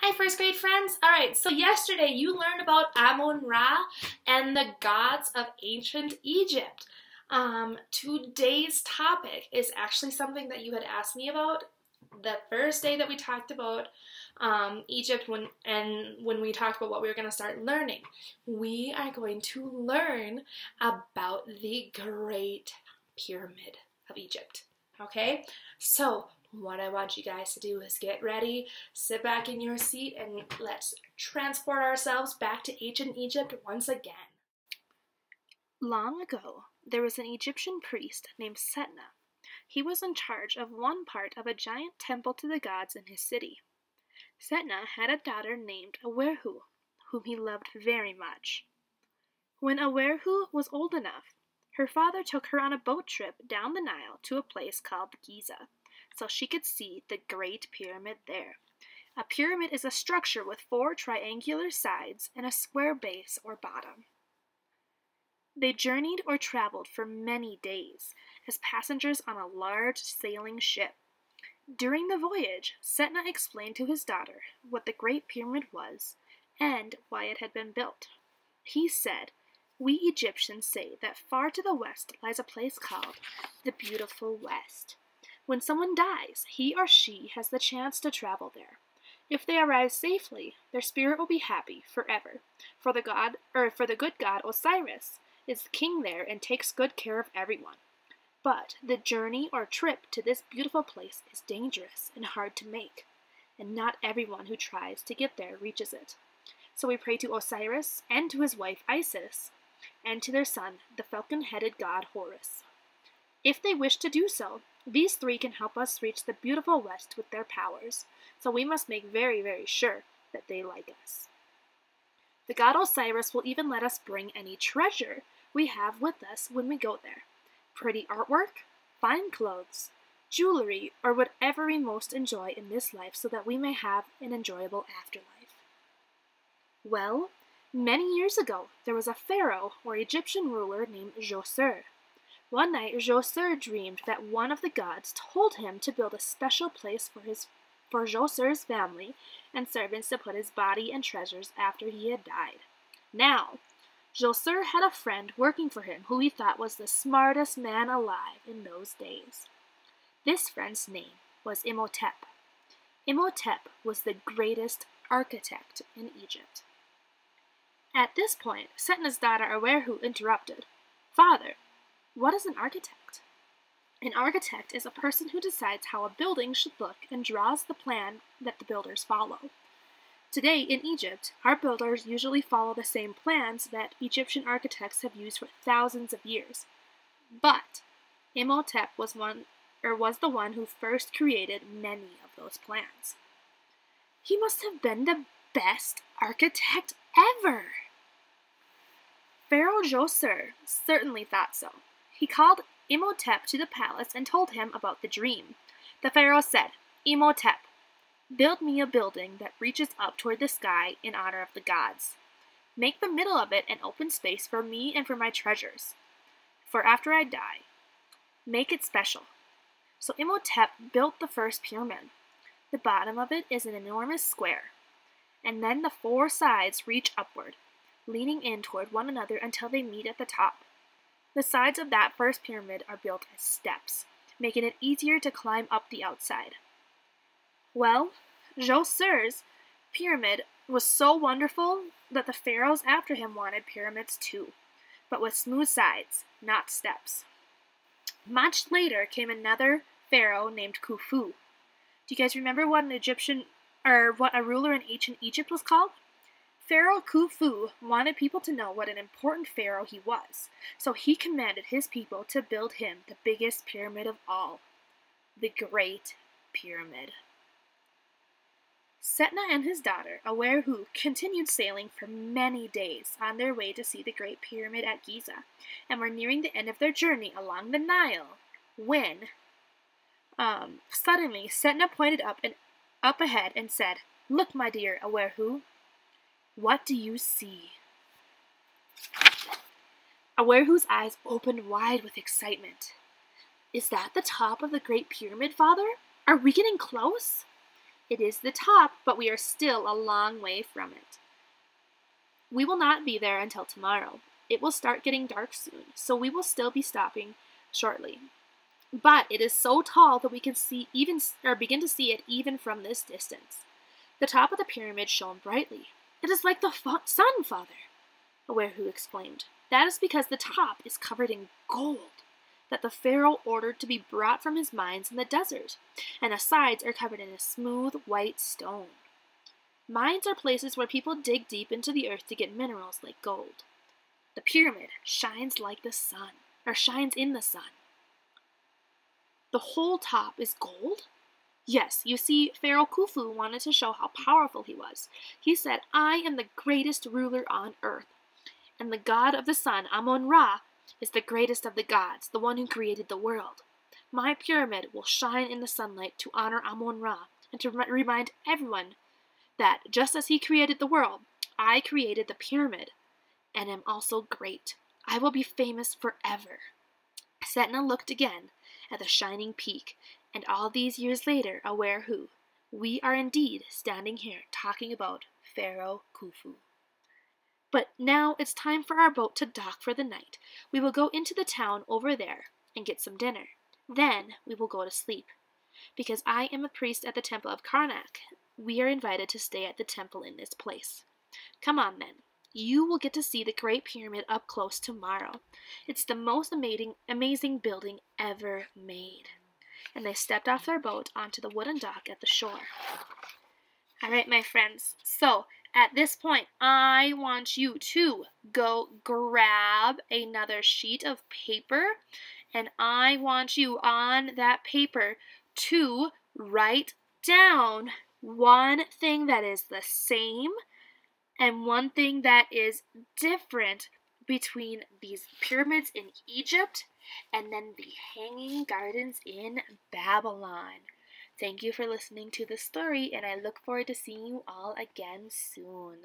Hi first grade friends. Alright, so yesterday you learned about Amun-Ra and the gods of ancient Egypt. Today's topic is actually something that you had asked me about the first day that we talked about Egypt when we talked about what we were going to start learning. We are going to learn about the Great Pyramid of Egypt. Okay? So what I want you guys to do is get ready, sit back in your seat, and let's transport ourselves back to ancient Egypt once again. Long ago, there was an Egyptian priest named Setna. He was in charge of one part of a giant temple to the gods in his city. Setna had a daughter named Awerhu, whom he loved very much. When Awerhu was old enough, her father took her on a boat trip down the Nile to a place called Giza, so she could see the Great Pyramid there. A pyramid is a structure with 4 triangular sides and a square base or bottom. They journeyed or traveled for many days as passengers on a large sailing ship. During the voyage, Setna explained to his daughter what the Great Pyramid was and why it had been built. He said, "We Egyptians say that far to the west lies a place called the Beautiful West. When someone dies, he or she has the chance to travel there. If they arrive safely, their spirit will be happy forever, for the good god Osiris is king there and takes good care of everyone. But the journey or trip to this beautiful place is dangerous and hard to make, and not everyone who tries to get there reaches it. So we pray to Osiris and to his wife Isis, and to their son, the falcon-headed god Horus. If they wish to do so, these 3 can help us reach the beautiful West with their powers, so we must make very, very sure that they like us. The god Osiris will even let us bring any treasure we have with us when we go there. Pretty artwork, fine clothes, jewelry, or whatever we most enjoy in this life so that we may have an enjoyable afterlife." Well, many years ago, there was a pharaoh or Egyptian ruler named Djoser. One night, Djoser dreamed that one of the gods told him to build a special place for Djoser's family and servants to put his body and treasures after he had died. Now, Djoser had a friend working for him who he thought was the smartest man alive in those days. This friend's name was Imhotep. Imhotep was the greatest architect in Egypt. At this point, Setna's daughter Awerhu interrupted. "Father, what is an architect?" "An architect is a person who decides how a building should look and draws the plan that the builders follow. Today in Egypt, our builders usually follow the same plans that Egyptian architects have used for thousands of years. But Imhotep was the one who first created many of those plans. He must have been the best architect ever." Pharaoh Djoser certainly thought so. He called Imhotep to the palace and told him about the dream. The pharaoh said, "Imhotep, build me a building that reaches up toward the sky in honor of the gods. Make the middle of it an open space for me and for my treasures. For after I die, make it special." So Imhotep built the first pyramid. The bottom of it is an enormous square, and then the 4 sides reach upward, leaning in toward one another until they meet at the top. The sides of that first pyramid are built as steps, making it easier to climb up the outside. Well, Djoser's pyramid was so wonderful that the pharaohs after him wanted pyramids too, but with smooth sides, not steps. Much later came another pharaoh named Khufu. Do you guys remember what a ruler in ancient Egypt was called? Pharaoh Khufu wanted people to know what an important pharaoh he was, so he commanded his people to build him the biggest pyramid of all, the Great Pyramid. Setna and his daughter, Awerhu, continued sailing for many days on their way to see the Great Pyramid at Giza, and were nearing the end of their journey along the Nile when suddenly Setna pointed up ahead and said, "Look, my dear Awerhu, what do you see?" Awerhu's eyes opened wide with excitement. "Is that the top of the Great Pyramid, Father? Are we getting close?" It is the top, but we are still a long way from it. We will not be there until tomorrow. It will start getting dark soon, so we will still be stopping shortly. But it is so tall that we can begin to see it even from this distance. The top of the pyramid shone brightly. It is like the sun, Father, Awehu exclaimed. That is because the top is covered in gold that the Pharaoh ordered to be brought from his mines in the desert, and the sides are covered in a smooth white stone. Mines are places where people dig deep into the earth to get minerals like gold. The pyramid shines in the sun. The whole top is gold? Yes, you see, Pharaoh Khufu wanted to show how powerful he was. He said, I am the greatest ruler on earth, and the god of the sun, Amon-Ra, is the greatest of the gods, the one who created the world. My pyramid will shine in the sunlight to honor Amon-Ra and to remind everyone that just as he created the world, I created the pyramid and am also great. I will be famous forever. Setna looked again at the shining peak, and all these years later, Awehu, we are indeed standing here talking about Pharaoh Khufu. But now it's time for our boat to dock for the night. We will go into the town over there and get some dinner. Then we will go to sleep. Because I am a priest at the temple of Karnak, we are invited to stay at the temple in this place. Come on then. You will get to see the Great Pyramid up close tomorrow. It's the most amazing building ever made. And they stepped off their boat onto the wooden dock at the shore. All right, my friends. So, at this point, I want you to go grab another sheet of paper, and I want you on that paper to write down one thing that is the same and one thing that is different between these pyramids in Egypt and then the Hanging Gardens in Babylon. Thank you for listening to the story, and I look forward to seeing you all again soon.